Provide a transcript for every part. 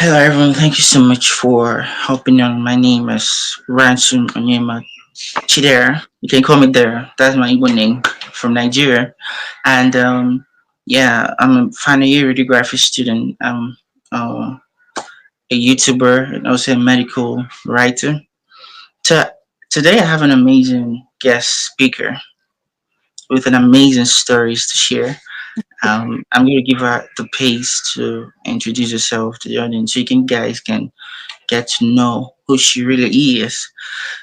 Hello, everyone. Thank you so much for helping on. My name is Ransom Onyema Chidera. You can call me there. That's my Igbo name from Nigeria. And yeah, I'm a final year radiography student. I'm uh, a YouTuber and also a medical writer. To, Today, I have an amazing guest speaker with an amazing stories to share. I'm going to give her the pace to introduce herself to the audience so you can guys can get to know who she really is.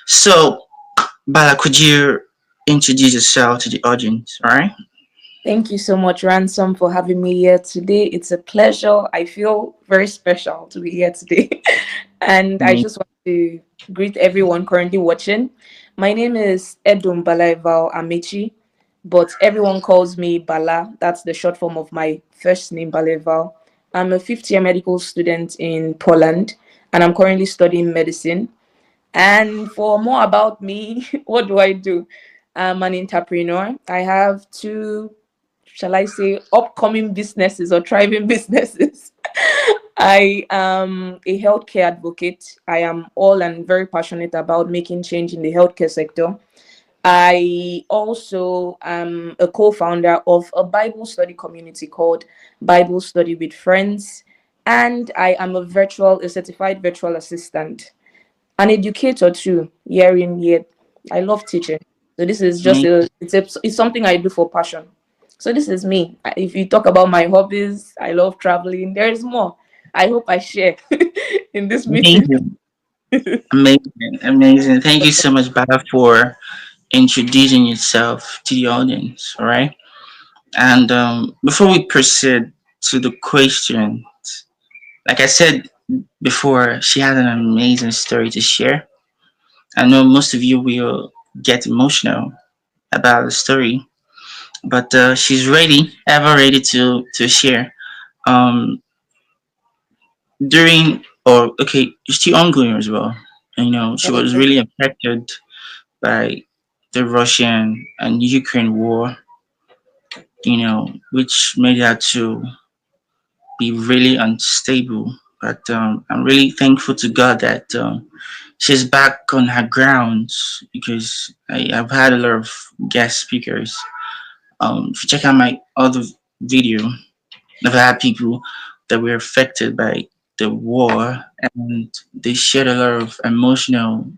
So, Bala, could you introduce yourself to the audience? All right. Thank you so much, Ransom, for having me here today. It's a pleasure. I feel very special to be here today. And I Me. just want to greet everyone currently watching. My name is Edum Bala-eval Amechi, but everyone calls me Bala. That's the short form of my first name, Bala-eval. I'm a fifth year medical student in Poland, and I'm currently studying medicine. And for more about me, what do I do? I'm an entrepreneur. I have two, shall I say, upcoming businesses or thriving businesses. I am a healthcare advocate. I am all and very passionate about making change in the healthcare sector. I also am a co-founder of a Bible study community called Bible Study with Friends, and I am a certified virtual assistant, an educator too, year in year. I love teaching. So this is just Me. it's something I do for passion. So this is me. If you talk about my hobbies, I love traveling. There is more. I hope I share in this meeting. Amazing. Amazing. Amazing. Thank you so much, Bala, for introducing yourself to the audience. All right. And before we proceed to the question, like I said before, she has an amazing story to share. I know most of you will get emotional about the story, but she's ready, ever ready to share. Um, During or okay, it's still ongoing as well. You know, she was really affected by the Russian and Ukraine war. You know, which made her to be really unstable. But I'm really thankful to God that she's back on her grounds because I've had a lot of guest speakers. If you check out my other video, I've had people that were affected by the war and they shared a lot of emotional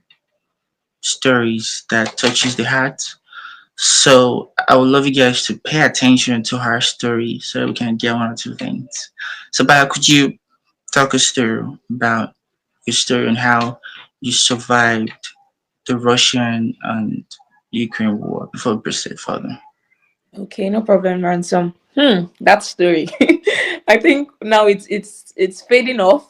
stories that touches the heart. So I would love you guys to pay attention to her story so that we can get one or two things. So Bala, could you talk us through about your story and how you survived the Russian and Ukraine war before we proceed further? Okay, no problem, Ransom. That story. I think now it's fading off.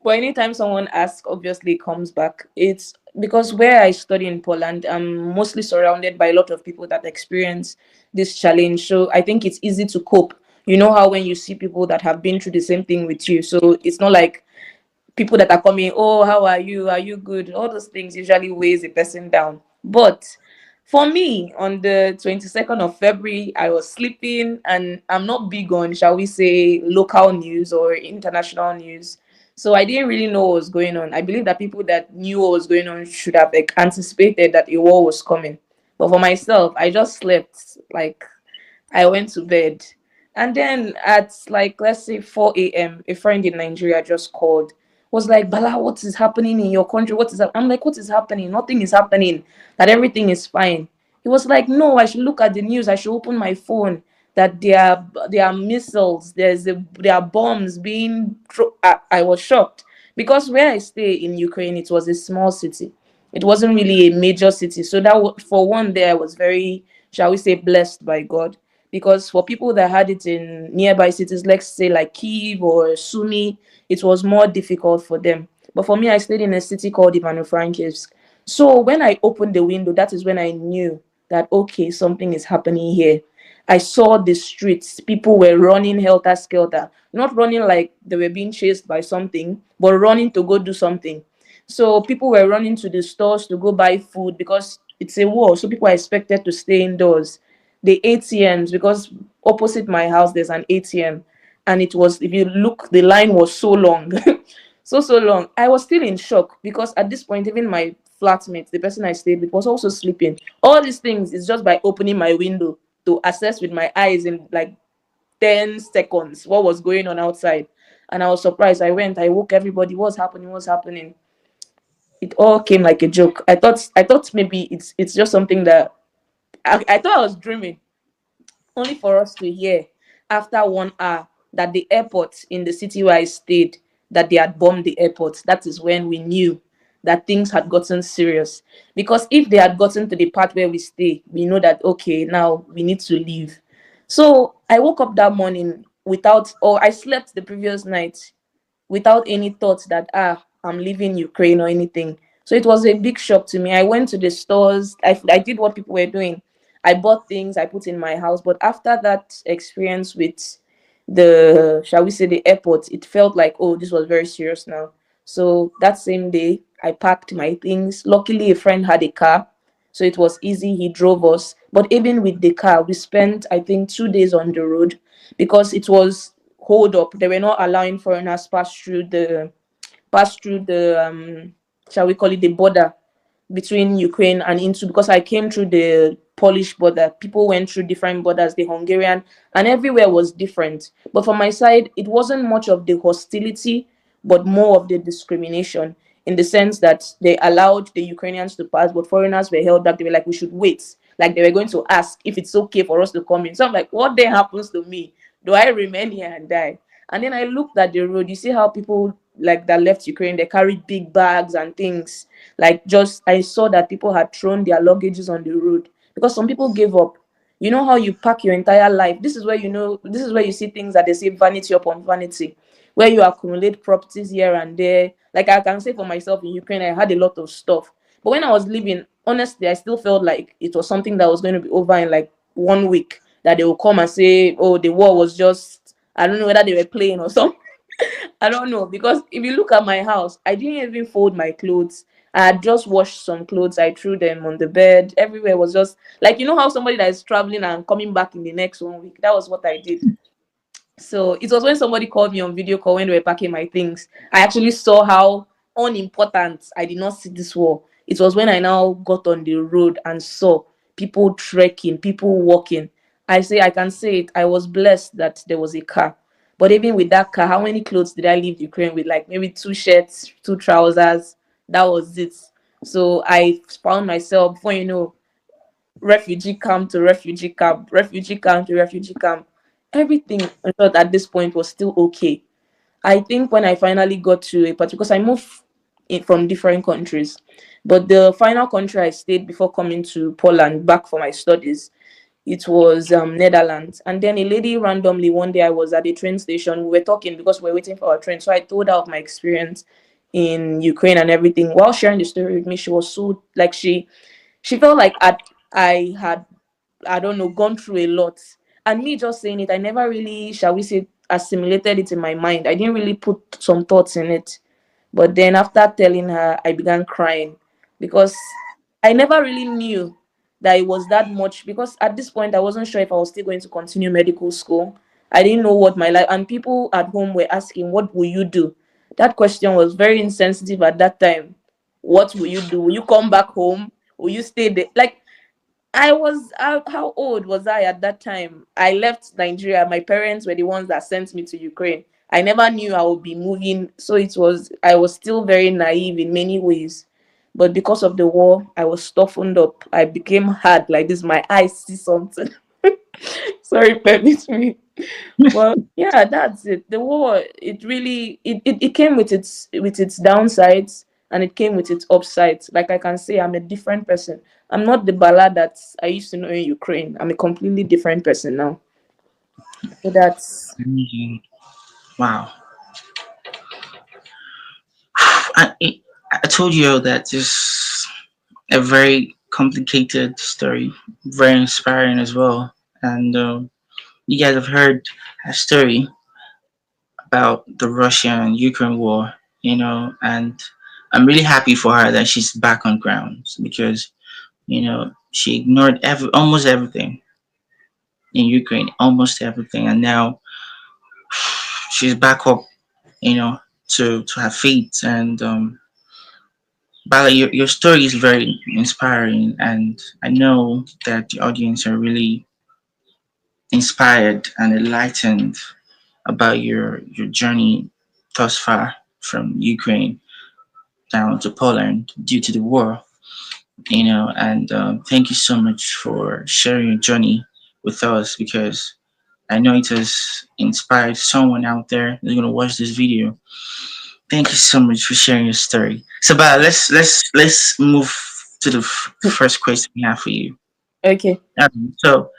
But anytime someone asks, obviously it comes back. It's because where I study in Poland, I'm mostly surrounded by a lot of people that experience this challenge. So I think it's easy to cope. You know how when you see people that have been through the same thing with you, so it's not like people that are coming, oh, how are you? Are you good? All those things usually weighs a person down. But for me, on the 22nd of February, I was sleeping, and I'm not big on, shall we say, local news or international news. So I didn't really know what was going on. I believe that people that knew what was going on should have like anticipated that a war was coming. But for myself, I just slept. Like, I went to bed. And then at like let's say 4 a.m., a friend in Nigeria just called, was like, Bala, what is happening in your country? What is that? I'm like, what is happening? Nothing is happening. That everything is fine. He was like, no, I should look at the news. I should open my phone. That there are missiles. There are bombs being. I was shocked because where I stay in Ukraine, it was a small city. It wasn't really a major city. So for one, there I was very, shall we say, blessed by God, because for people that had it in nearby cities, let's say like Kiev or Sumy, it was more difficult for them. But for me, I stayed in a city called Ivano-Frankivsk. So when I opened the window, that is when I knew that, okay, something is happening here. I saw the streets. People were running helter skelter, not running like they were being chased by something, but running to go do something. So people were running to the stores to go buy food because it's a war. So people are expected to stay indoors. The ATMs, because opposite my house there's an ATM. and it was, if you look, the line was so long. So long. I was still in shock because at this point, even my flatmate, the person I stayed with, was also sleeping. All these things is just by opening my window to assess with my eyes in like 10 seconds what was going on outside. And I was surprised. I woke everybody. What's happening? What's happening? It all came like a joke. I thought maybe it's just something that I thought I was dreaming, only for us to hear after 1 hour that the airport in the city where I stayed, that they had bombed the airport. That is when we knew that things had gotten serious. Because if they had gotten to the part where we stay, we know that okay, now we need to leave. So I woke up that morning without, or I slept the previous night without any thoughts that I'm leaving Ukraine or anything. So it was a big shock to me. I went to the stores. I did what people were doing. I bought things I put in my house. But after that experience with the, shall we say, the airport, it felt like, oh, this was very serious now. So that same day, I packed my things. Luckily, a friend had a car, so it was easy. He drove us. But even with the car, we spent, I think, 2 days on the road because it was hold up. They were not allowing foreigners pass through the shall we call it, the border between Ukraine and into, because I came through the Polish border. People went through different borders, the Hungarian, and everywhere was different. But from my side, it wasn't much of the hostility, but more of the discrimination, in the sense that they allowed the Ukrainians to pass, but foreigners were held back. They were like, we should wait. Like they were going to ask if it's okay for us to come in. So I'm like, what then happens to me? Do I remain here and die? And then I looked at the road. You see how people like that left Ukraine, they carried big bags and things. Like just I saw that people had thrown their luggages on the road because some people gave up. You know how you pack your entire life. This is where you know, this is where you see things that they say vanity upon vanity, where you accumulate properties here and there. Like I can say for myself in Ukraine, I had a lot of stuff. But when I was leaving, honestly, I still felt like it was something that was going to be over in like 1 week. That they will come and say, oh, the war was just, I don't know whether they were playing or something. I don't know, because if you look at my house, I didn't even fold my clothes. I had just washed some clothes. I threw them on the bed. Everywhere was just like, you know how somebody that is traveling and coming back in the next 1 week. That was what I did. So it was when somebody called me on video call when they were packing my things. I actually saw how unimportant I did not see this war. It was when I now got on the road and saw people trekking, people walking. I can say it. I was blessed that there was a car. But even with that car, how many clothes did I leave Ukraine with? Like maybe 2 shirts, 2 trousers. That was it. So I found myself, before you know, refugee camp to refugee camp, refugee camp to refugee camp. Everything I thought at this point was still okay. I think when I finally got to a part, because I moved from different countries, but the final country I stayed before coming to Poland back for my studies, it was Netherlands. And then a lady randomly one day, I was at a train station. We were talking because we were waiting for our train. So I told her of my experience in Ukraine and everything. While sharing the story with me, she was so like she felt like I had, I don't know, gone through a lot. And me just saying it, I never really, shall we say, assimilated it in my mind. I didn't really put some thoughts in it. But then after telling her, I began crying because I never really knew that it was that much. Because at this point, I wasn't sure if I was still going to continue medical school. I didn't know what my life, and people at home were asking, what will you do? That question was very insensitive at that time. What will you do? Will you come back home? Will you stay there? Like, I was, how old was I at that time? I left Nigeria. My parents were the ones that sent me to Ukraine. I never knew I would be moving. So I was still very naive in many ways. But because of the war, I was toughened up. I became hard like this. My eyes see something. Sorry, permit me. Well, yeah, that's it. The war, it really it came with its downsides, and it came with its upsides. Like I can say, I'm a different person. I'm not the Bala that I used to know in Ukraine. I'm a completely different person now. So that's Amazing. Wow. I, I told you that this a very complicated story, very inspiring as well. And you guys have heard a story about the Russian Ukraine war, and I'm really happy for her that she's back on ground because, she ignored almost everything in Ukraine, almost everything. And now she's back up, you know, to her feet. And Bala, your story is very inspiring, and I know that the audience are really inspired and enlightened about your journey thus far from Ukraine down to Poland due to the war. And thank you so much for sharing your journey with us, because I know it has inspired someone out there who's gonna watch this video. Thank you so much for sharing your story. So, Bala, let's move to the first question we have for you. Okay. So,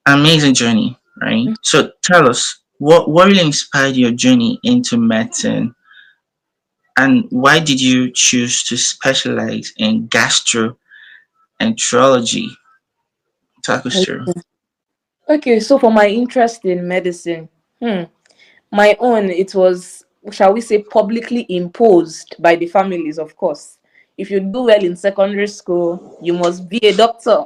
amazing journey, right? So, tell us what really inspired your journey into medicine, and why did you choose to specialize in gastroenterology? Talk us through. Okay, so for my interest in medicine, my own, it was, shall we say, publicly imposed by the families, of course. If you do well in secondary school, you must be a doctor.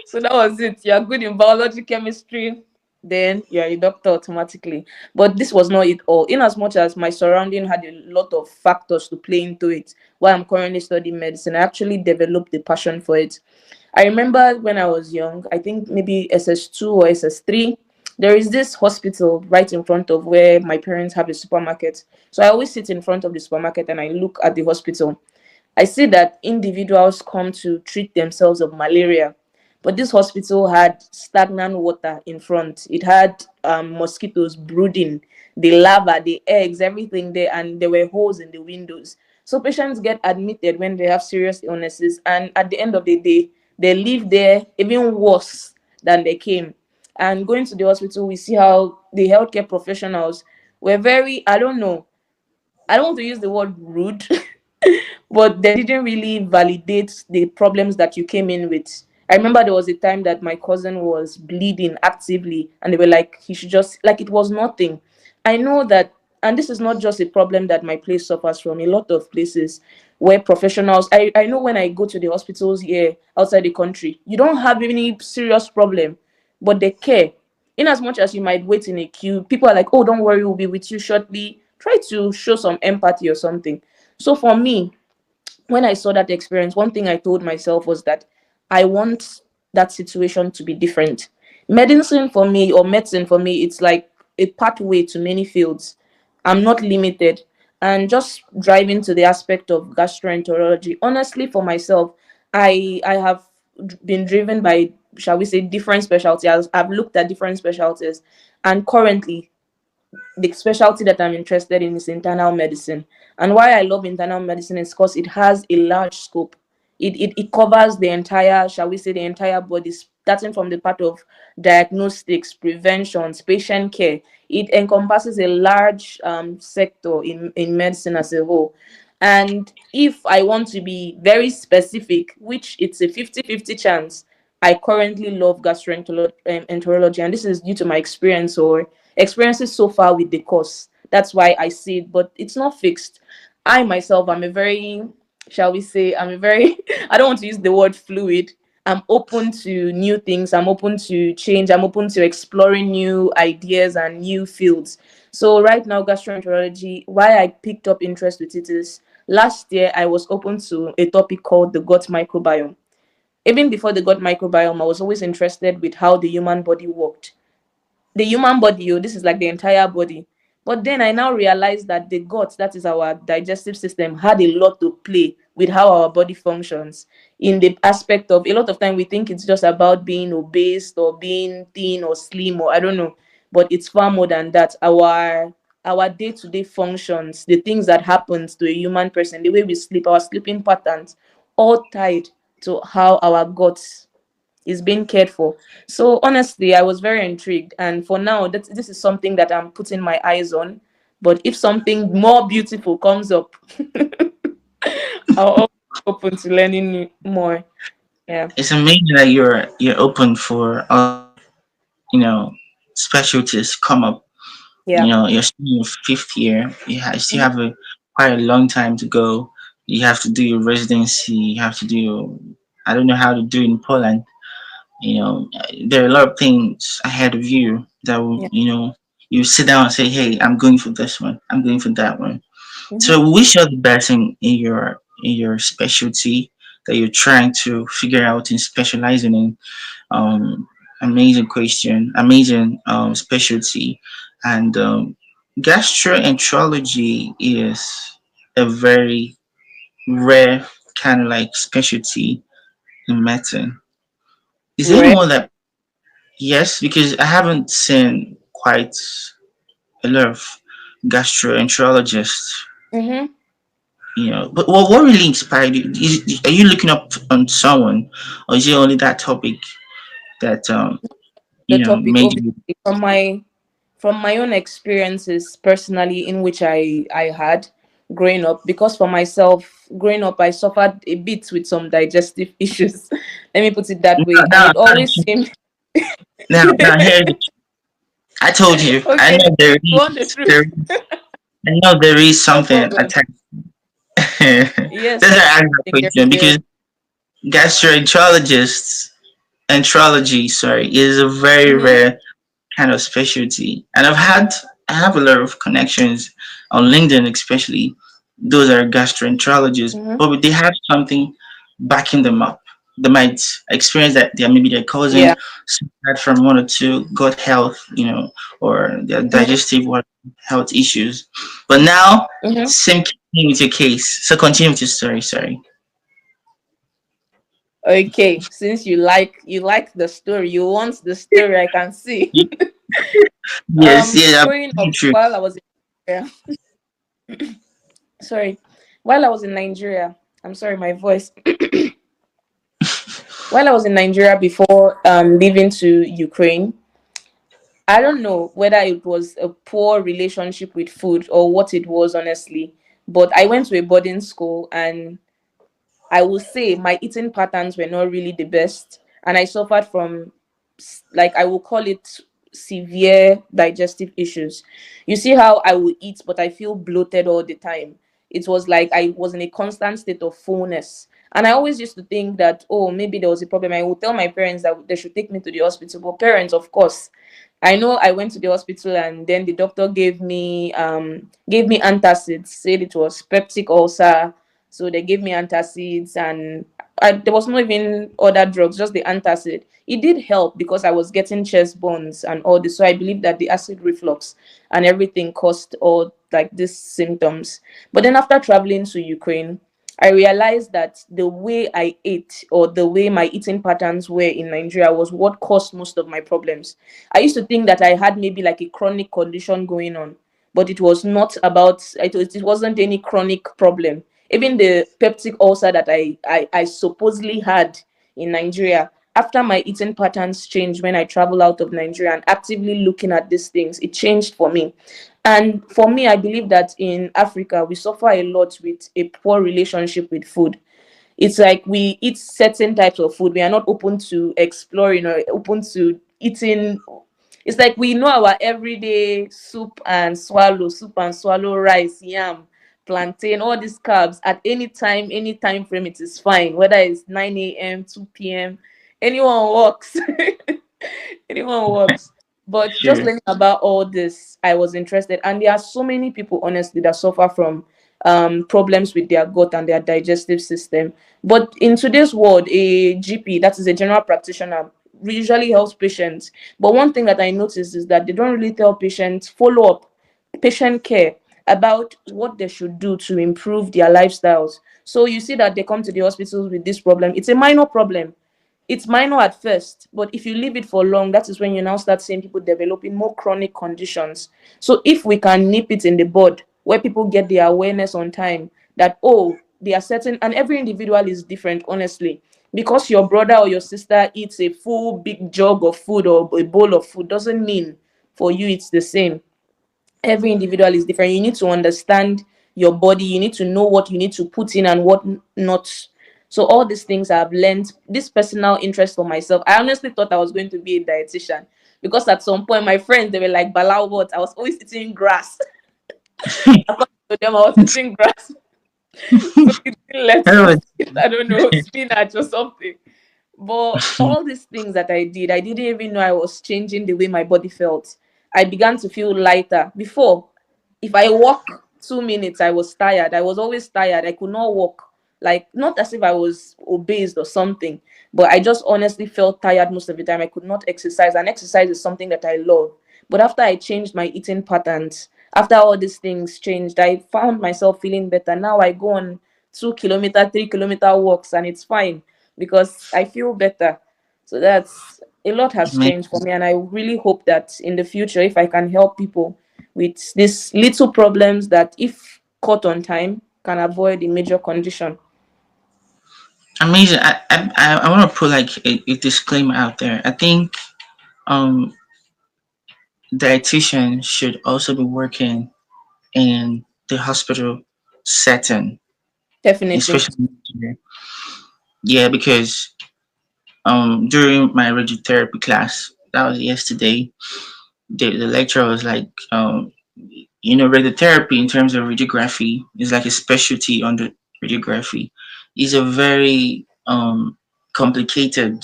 So that was it. You're good in biology, chemistry, then you're a doctor automatically. But this was not it all. In as much as my surrounding had a lot of factors to play into it, while I'm currently studying medicine, I actually developed the passion for it. I remember when I was young, I think maybe SS2 or SS3, there is this hospital right in front of where my parents have a supermarket. So I always sit in front of the supermarket and I look at the hospital. I see that individuals come to treat themselves of malaria, but this hospital had stagnant water in front. It had mosquitoes brooding, the larvae, the eggs, everything there, and there were holes in the windows. So patients get admitted when they have serious illnesses, and at the end of the day, they live there even worse than they came. And going to the hospital, we see how the healthcare professionals were very, I don't want to use the word rude, but they didn't really validate the problems that you came in with. I remember there was a time that my cousin was bleeding actively, and they were like, he should just, like, it was nothing. I know that, and this is not just a problem that my place suffers from, a lot of places where professionals, I know when I go to the hospitals here outside the country, you don't have any serious problem, but they care. In as much as you might wait in a queue, people are like, oh, don't worry, we'll be with you shortly. Try to show some empathy or something. So for me, when I saw that experience, one thing I told myself was that I want that situation to be different. Medicine for me, or medicine for me, it's like a pathway to many fields. I'm not limited. And just driving to the aspect of gastroenterology, honestly, for myself, I have been driven by, shall we say, different specialties. I've looked at different specialties, and currently the specialty that I'm interested in is internal medicine. And why I love internal medicine is because it has a large scope. It covers the entire, shall we say, the entire body, starting from the part of diagnostics, prevention, patient care. It encompasses a large sector in medicine as a whole. And if I want to be very specific, which it's a 50-50 chance, I currently love gastroenterology, and this is due to my experience or experiences so far with the course. That's why I see it, but it's not fixed. I myself, I'm a very, shall we say, I'm a very, I don't want to use the word fluid. I'm open to new things. I'm open to change. I'm open to exploring new ideas and new fields. So right now, gastroenterology, why I picked up interest with it is last year I was open to a topic called the gut microbiome. Even before the gut microbiome, I was always interested with how the human body worked. The human body, oh, this is like the entire body. But then I now realized that the gut, that is our digestive system, had a lot to play with how our body functions. In the aspect of, a lot of time we think it's just about being obese or being thin or slim, or I don't know, but it's far more than that. Our day-to-day functions, the things that happens to a human person, the way we sleep, our sleeping patterns, all tied to how our guts is being cared for. So honestly, I was very intrigued, and for now, this is something that I'm putting my eyes on. But if something more beautiful comes up, I'll always be open to learning more. Yeah, It's amazing that you're open for other, specialties come up. yeah. You're still in your fifth year. You still have a quite a long time to go. You have to do your residency. You have to do your, I don't know how to do it in Poland, There are a lot of things ahead of you that will, Yeah. you sit down and say, hey, I'm going for this one, I'm going for that one. Mm-hmm. So wish you all the best in your specialty that you're trying to figure out and specializing in. um, Amazing question, amazing specialty, and gastroenterology is a very rare kind of like specialty in medicine. Is there Rare. anyone that yes? Because I haven't seen quite a lot of gastroenterologists. Mm-hmm. But what really inspired you? Are you looking up on someone, or is it only that topic that The topic, made obviously, you? from my own experiences personally, in which I had growing up, because for myself, growing up, I suffered a bit with some digestive issues. Let me put it that way, and Now, it always seemed now, here I told you. I okay. know there You want the is. truth? I know there is No something problem. attached. That's why Yes, I asked that there's question a because gastroenterologists, enterology, sorry, is a very mm-hmm, rare kind of specialty. And I have a lot of connections on LinkedIn, especially those are gastroenterologists, mm-hmm. but they have something backing them up. They might experience that maybe they're Yeah. causing suffered from one or two gut health, or their Mm-hmm, digestive or health issues. But now, mm-hmm. same thing with your case. So continue with your story. Sorry. Okay, since you like the story, you want the story, I can see. Yes, yeah, Growing I'm up true. while I was in Nigeria, sorry, while I was in Nigeria, I'm sorry, my voice. While I was in Nigeria before leaving to Ukraine, I don't know whether it was a poor relationship with food or what it was, honestly. But I went to a boarding school, and I will say my eating patterns were not really the best, and I suffered from, like, I will call it severe digestive issues. You see how I will eat, but I feel bloated all the time. It was like I was in a constant state of fullness. And I always used to think that, oh, maybe there was a problem. I would tell my parents that they should take me to the hospital. But parents, of course, I know I went to the hospital, and then the doctor gave me antacids, said it was peptic ulcer. So they gave me antacids, and there was not even other drugs, just the antacid. It did help because I was getting chest burns and all this. So I believe that the acid reflux and everything caused all like these symptoms. But then after traveling to Ukraine, I realized that the way I ate, or the way my eating patterns were in Nigeria, was what caused most of my problems. I used to think that I had maybe like a chronic condition going on, but it was not about it wasn't any chronic problem. Even the peptic ulcer that I supposedly had in Nigeria, after my eating patterns changed when I travel out of Nigeria and actively looking at these things, it changed for me. And for me, I believe that in Africa, we suffer a lot with a poor relationship with food. It's like we eat certain types of food. We are not open to exploring or open to eating. It's like we know our everyday soup and swallow, rice, yam, plantain, all these carbs at any time frame, it is fine. Whether it's 9 a.m., 2 p.m., anyone works. Anyone works. But just Sure. learning about all this, I was interested. And there are so many people, honestly, that suffer from problems with their gut and their digestive system. But in today's world, a GP, that is a general practitioner, usually helps patients. But one thing that I noticed is that they don't really tell patients follow up, patient care, about what they should do to improve their lifestyles. So you see that they come to the hospitals with this problem. It's a minor problem. It's minor at first, but if you leave it for long, that is when you now start seeing people developing more chronic conditions. So if we can nip it in the bud, where people get their awareness on time that, oh, they are certain, and every individual is different, honestly. Because your brother or your sister eats a full big jug of food or a bowl of food doesn't mean for you it's the same. Every individual is different. You need to understand your body. You need to know what you need to put in and what not. So all these things I've learned, this personal interest for myself. I honestly thought I was going to be a dietitian, because at some point my friends, they were like, Bala, what? I was always eating grass. According to them, I was eating grass. So it didn't let me Oh, eat, I don't know, spinach or something. But all these things that I didn't even know I was changing the way my body felt. I began to feel lighter. Before, if I walk 2 minutes, I was tired. I was always tired. I could not walk. Like, not as if I was obese or something, but I just honestly felt tired most of the time. I could not exercise, and exercise is something that I love. But after I changed my eating patterns, after all these things changed, I found myself feeling better. Now I go on 2 kilometer, 3 kilometer walks, and it's fine because I feel better. So that's a lot has changed for Amazing. me, and I really hope that in the future, if I can help people with these little problems that, if caught on time, can avoid a major condition. Amazing. I want to put like a disclaimer out there. I think um dietitians should also be working in the hospital setting, Definitely. especially here. Yeah, because during my radiotherapy class, that was yesterday, the lecturer was like, radiotherapy in terms of radiography is like a specialty under radiography. Is a very complicated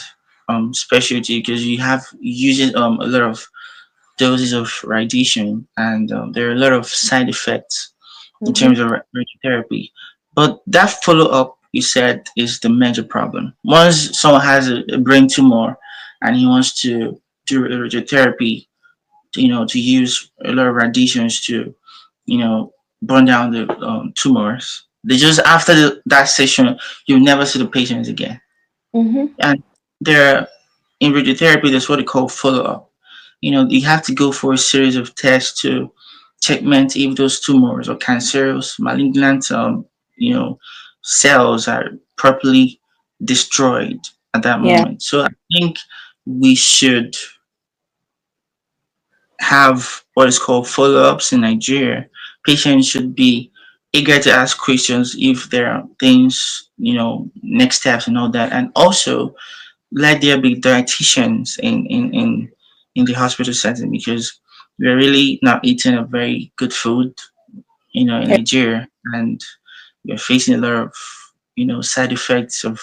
specialty because you have using a lot of doses of radiation, and there are a lot of side effects in Mm-hmm. terms of radiotherapy. But that follow up you said is the major problem. Once someone has a brain tumor and he wants to do radiotherapy, to use a lot of radiations to, burn down the tumors. They just after that session, you'll never see the patients again. Mm-hmm. And there, in radiotherapy, there's what they call follow up. You have to go for a series of tests to checkmate if those tumors or cancerous, malignant, cells are properly destroyed at that Yeah. moment. So I think we should have what is called follow-ups in Nigeria. Patients should be eager to ask questions if there are things, next steps and all that. And also let there be dietitians in the hospital setting because we're really not eating a very good food, in Yeah. Nigeria, and we're facing a lot of, side effects of,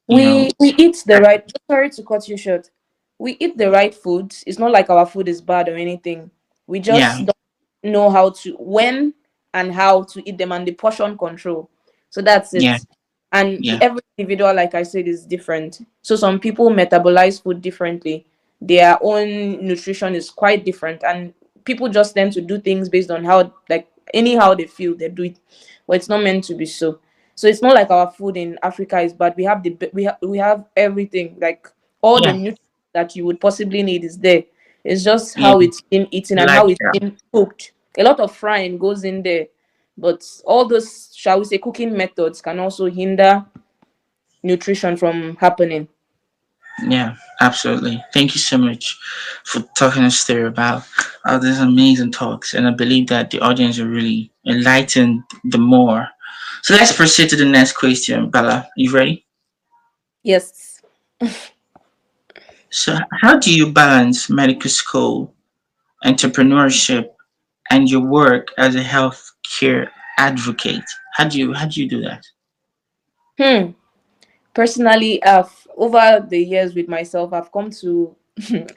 you We know, we eat the right. Sorry to cut you short. We eat the right food. It's not like our food is bad or anything. We yeah, just don't know how to, when and how to eat them, and the portion control. So that's yeah, it. And yeah, every individual, like I said, is different. So some people metabolize food differently. Their own nutrition is quite different, and people just tend to do things based on how, like, anyhow they feel they do it. But it's not meant to be so. So it's not like our food in Africa is bad. We have everything, like all the yeah, nutrients that you would possibly need is there. It's just yeah. how it's been eaten I and like how it's that. been cooked. A lot of frying goes in there, but all those, shall we say, cooking methods can also hinder nutrition from happening. Yeah, absolutely. Thank you so much for talking us through about all these amazing talks. And I believe that the audience are really enlightened the more. So let's proceed to the next question, Bala. You ready? Yes. So how do you balance medical school, entrepreneurship, and your work as a healthcare advocate? How do you do that? Hmm. Personally, I've over the years with myself, I've come to.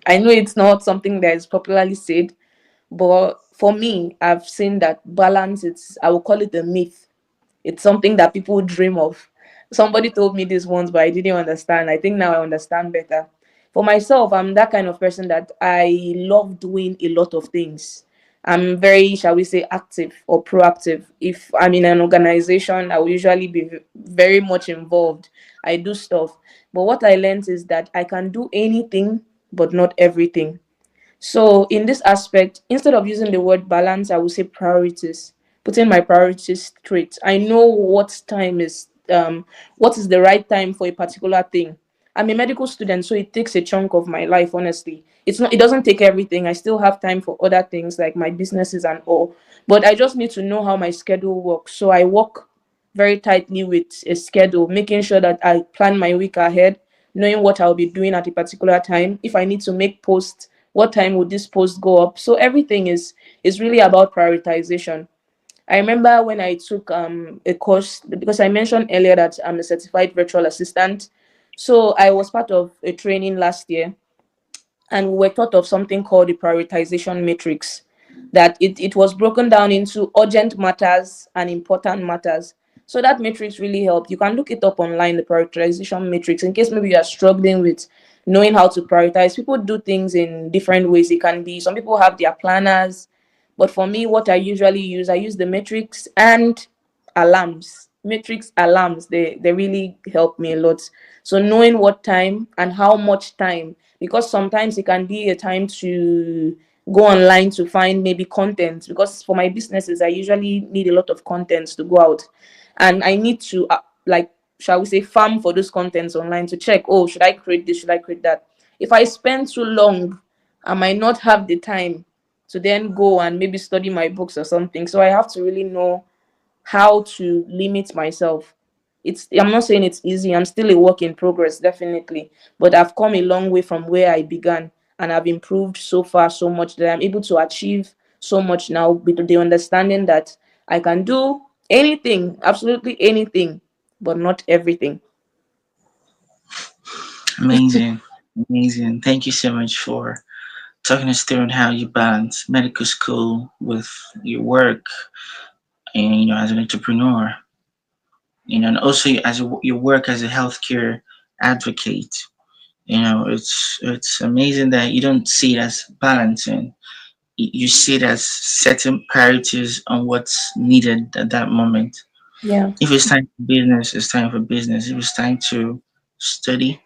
I know it's not something that is popularly said, but for me, I've seen that balance. I will call it a myth. It's something that people dream of. Somebody told me this once, but I didn't understand. I think now I understand better. For myself, I'm that kind of person that I love doing a lot of things. I'm very, shall we say, active or proactive. If I'm in an organization, I will usually be very much involved. I do stuff. But what I learned is that I can do anything, but not everything. So in this aspect, instead of using the word balance, I would say priorities. Putting my priorities straight. I know what is the right time for a particular thing. I'm a medical student, so it takes a chunk of my life, honestly. It doesn't take everything. I still have time for other things like my businesses and all. But I just need to know how my schedule works. So I work very tightly with a schedule, making sure that I plan my week ahead, knowing what I'll be doing at a particular time. If I need to make posts, what time would this post go up? So everything is really about prioritization. I remember when I took a course, because I mentioned earlier that I'm a certified virtual assistant. So I was part of a training last year, and we were taught of something called the prioritization matrix, that it was broken down into urgent matters and important matters. So that matrix really helped. You can look it up online, the prioritization matrix, in case maybe you are struggling with knowing how to prioritize. People do things in different ways. It can be, some people have their planners, but for me, what I usually use, I use the matrix and alarms. Matrix alarms, they really help me a lot. So knowing what time and how much time, because sometimes it can be a time to go online to find maybe content, because for my businesses I usually need a lot of contents to go out, and I need to like, shall we say, farm for those contents online to check, oh, should I create this, should I create that. If I spend too long, I might not have the time to then go and maybe study my books or something. So I have to really know how to limit myself. I'm not saying it's easy. I'm still a work in progress, definitely. But I've come a long way from where I began, and I've improved so far so much that I'm able to achieve so much now, with the understanding that I can do anything, absolutely anything, but not everything. Amazing, amazing. Thank you so much for talking us through on how you balance medical school with your work, and as an entrepreneur, and also as your work as a healthcare advocate. It's amazing that you don't see it as balancing. You see it as setting priorities on what's needed at that moment. Yeah. If it's time for business, it's time for business. If it's time to study,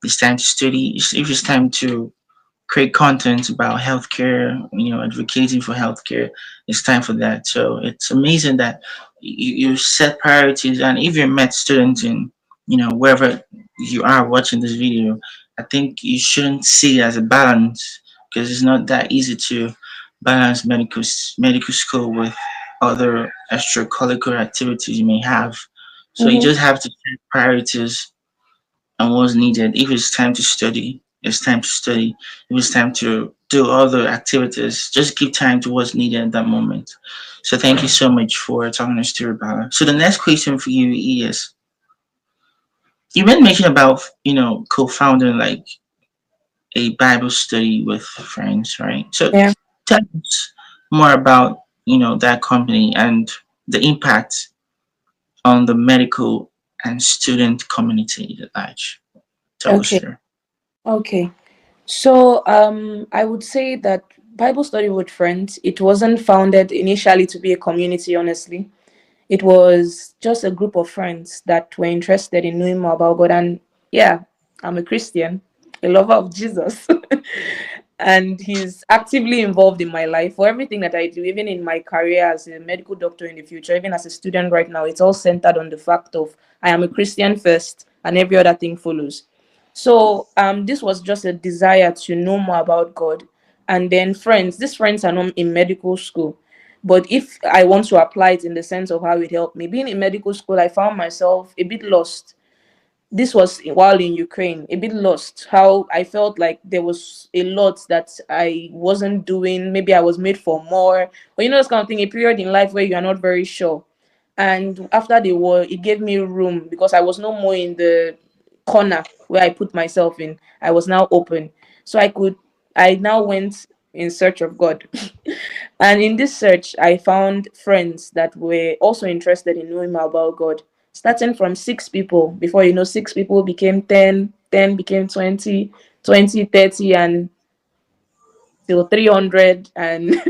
it's time to study. If it's time to create content about healthcare, advocating for healthcare, it's time for that. So it's amazing that you set priorities. And if you're a med student in, wherever you are watching this video, I think you shouldn't see it as a balance, because it's not that easy to balance medical school with other extracurricular activities you may have. So you Mm-hmm. just have to set priorities and what's needed. If it's time to study, it's time to study. If it's time to do other activities, just give time to what's needed at that moment. So thank you so much for talking us through about it. So the next question for you is, you been mentioning about co-founding like a Bible study with friends, right? So Yeah. tell us more about that company and the impact on the medical and student community at large. Talk us Okay. through. Okay. So I would say that Bible study with friends, it wasn't founded initially to be a community, honestly. It was just a group of friends that were interested in knowing more about God. And yeah, I'm a Christian, a lover of Jesus. And he's actively involved in my life for everything that I do, even in my career as a medical doctor in the future, even as a student right now. It's all centered on the fact of I am a Christian first, and every other thing follows. So this was just a desire to know more about God. And then friends, these friends are not in medical school. But if I want to apply it in the sense of how it helped me, being in medical school, I found myself a bit lost. This was while in Ukraine, a bit lost. How I felt like there was a lot that I wasn't doing. Maybe I was made for more. But this kind of thing, a period in life where you are not very sure. And after the war, it gave me room because I was no more in the corner where I put myself in. I was now open. So I now went in search of God. And in this search, I found friends that were also interested in knowing more about God. Starting from 6 people, before you know, 6 people became 10, 10 became 20, 20, 30, and till 300. And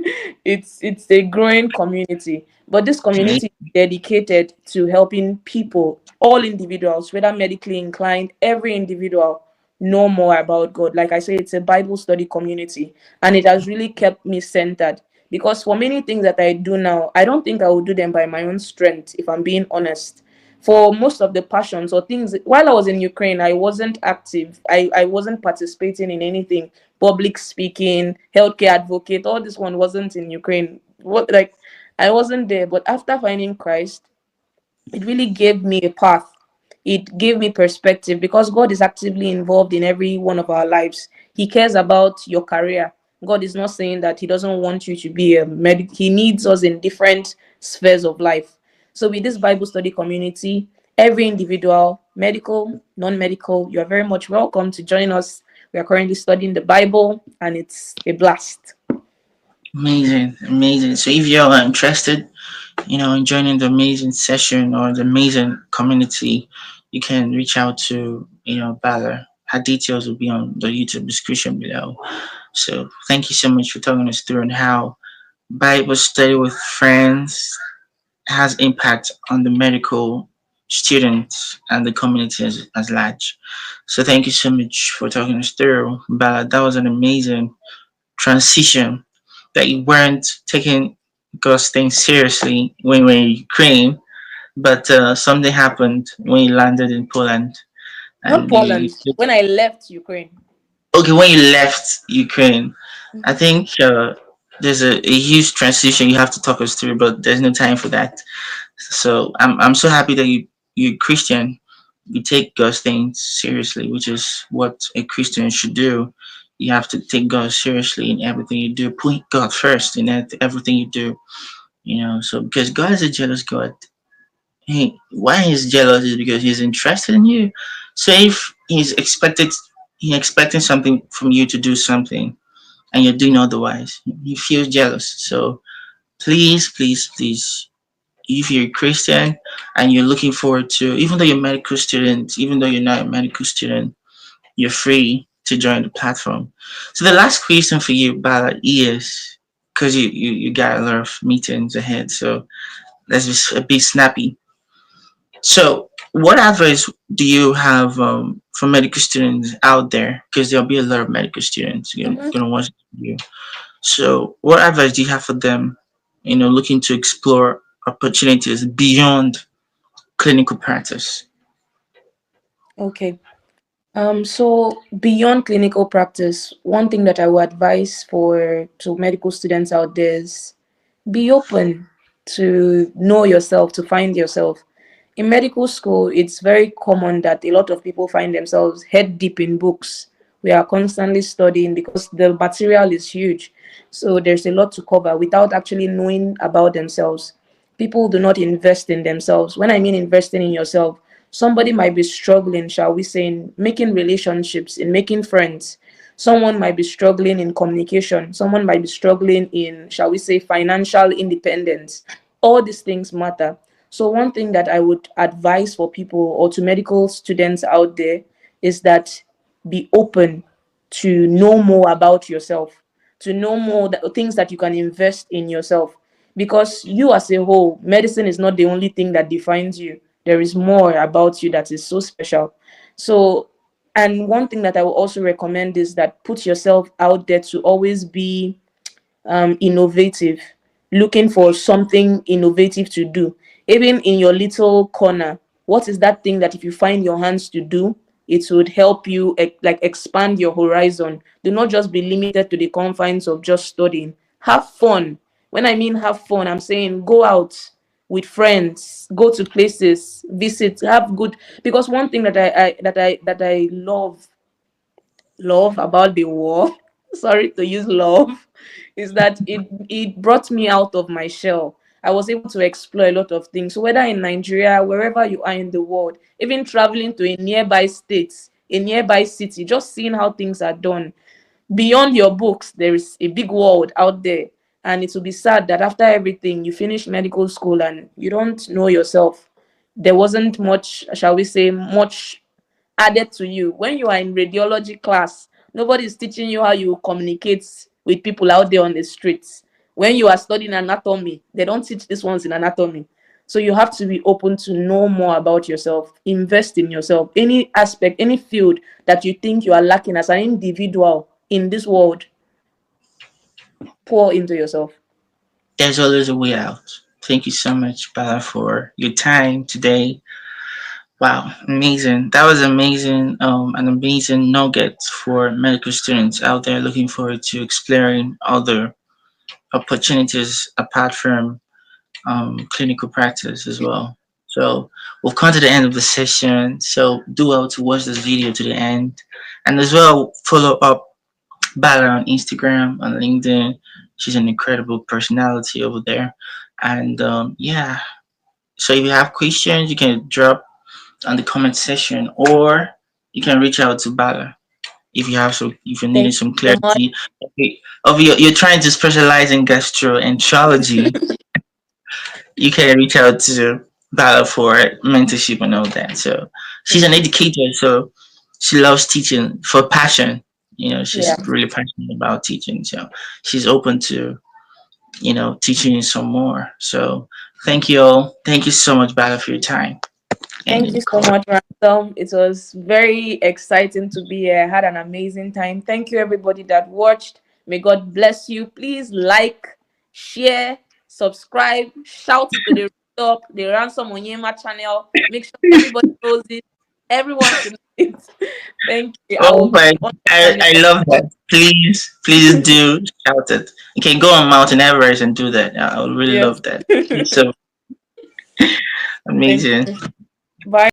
it's a growing community, but this Right? community is dedicated to helping people, all individuals, whether medically inclined, every individual, know more about God. Like I say, it's a Bible study community, and it has really kept me centered, because for many things that I do now, I don't think I would do them by my own strength, if I'm being honest. For most of the passions or things, while I was in Ukraine, I wasn't active. I wasn't participating in anything. Public speaking, healthcare advocate, all this one wasn't in Ukraine. What, like, I wasn't there. But after finding Christ, it really gave me a path. It gave me perspective, because God is actively involved in every one of our lives. He cares about your career. God is not saying that He doesn't want you to be a medic. He needs us in different spheres of life. So with this Bible study community, every individual medical, non-medical, you are very much welcome to join us. We are currently studying the Bible, and it's a blast. Amazing, amazing. So if you're interested, in joining the amazing session or the amazing community, you can reach out to, Bala. Her details will be on the YouTube description below. So thank you so much for talking us through on how Bible study with friends has impact on the medical students and the community as large. So thank you so much for talking us through. But that was an amazing transition that you weren't taking God's things seriously when you were in Ukraine, but something happened when you landed in Poland Not and Poland. When I left Ukraine. okay, when you left Ukraine. I Mhm. think there's a huge transition you have to talk us through, but there's no time for that. So I'm so happy that you're Christian. You take God's things seriously, which is what a Christian should do. You have to take God seriously in everything you do. Put God first in everything you do. So because God is a jealous God. Why he's jealous is because he's interested in you. So if he's expecting something from you to do something and you're doing otherwise, he feels jealous. So please, please, please, if you're a Christian and you're looking forward to, even though you're a medical student, even though you're not a medical student, you're free to join the platform. So the last question for you, Bala, is because you got a lot of meetings ahead, so let's be a bit snappy. So what advice do you have for medical students out there? Because there'll be a lot of medical students Mhm. gonna watch you. So what advice do you have for them? Looking to explore opportunities beyond clinical practice. Okay. So beyond clinical practice, one thing that I would advise for to medical students out there is be open to know yourself, to find yourself. In medical school, it's very common that a lot of people find themselves head deep in books. We are constantly studying because the material is huge. So there's a lot to cover without actually knowing about themselves. People do not invest in themselves. When I mean investing in yourself, somebody might be struggling, shall we say, in making relationships, in making friends. Someone might be struggling in communication. Someone might be struggling in, shall we say, financial independence. All these things matter. So, one thing that I would advise for people or to medical students out there is that be open to know more about yourself, to know more things that you can invest in yourself. Because you, as a whole, medicine is not the only thing that defines you. There is more about you that is so special. So, and one thing that I will also recommend is that put yourself out there to always be innovative, looking for something innovative to do. Even in your little corner, what is that thing that if you find your hands to do, it would help you like expand your horizon. Do not just be limited to the confines of just studying. Have fun. When I mean have fun, I'm saying go out with friends, go to places, visit, have good. Because one thing that I love about the war, sorry to use love, is that it brought me out of my shell. I was able to explore a lot of things. So whether in Nigeria, wherever you are in the world, even traveling to a nearby state, a nearby city, just seeing how things are done. Beyond your books, there is a big world out there. And it will be sad that after everything, you finish medical school and you don't know yourself. There wasn't much, shall we say, much added to you. When you are in radiology class, nobody is teaching you how you communicate with people out there on the streets. When you are studying anatomy, they don't teach these ones in anatomy. So you have to be open to know more about yourself, invest in yourself. Any aspect, any field that you think you are lacking as an individual in this world, pour into yourself. There's always a way out. Thank you so much, Bala, for your time today. Wow, amazing. That was amazing. An amazing nugget for medical students out there looking forward to exploring other opportunities apart from clinical practice as well. So we've come to the end of the session. So do well to watch this video to the end, and as well follow up Bala on Instagram, on LinkedIn. She's an incredible personality over there, and yeah. So if you have questions, you can drop on the comment section, or you can reach out to Bala if you have if you're needing Thank some you so much. clarity of you're trying to specialize in gastroenterology. You can reach out to Bala for mentorship and all that. So she's an Mm, educator, so she loves teaching for passion. yeah. She's really passionate about teaching, so she's open to teaching you some more. So thank you all. Thank you so much, Bala, for your time. Thank Ending you the so call. much, Ransom. It was very exciting to be here. I had an amazing time. Thank you, everybody that watched. May God bless you. Please like, share, subscribe, shout it to the top, the Ransom Onyema channel. Make sure everybody knows it. Everyone should know it. Thank you. I Oh will my! be on your I channel. love that. Please do shout it. You can go on Mountain Everest and do that. I would really Yes. love that. It's so Thank amazing. you. Bye.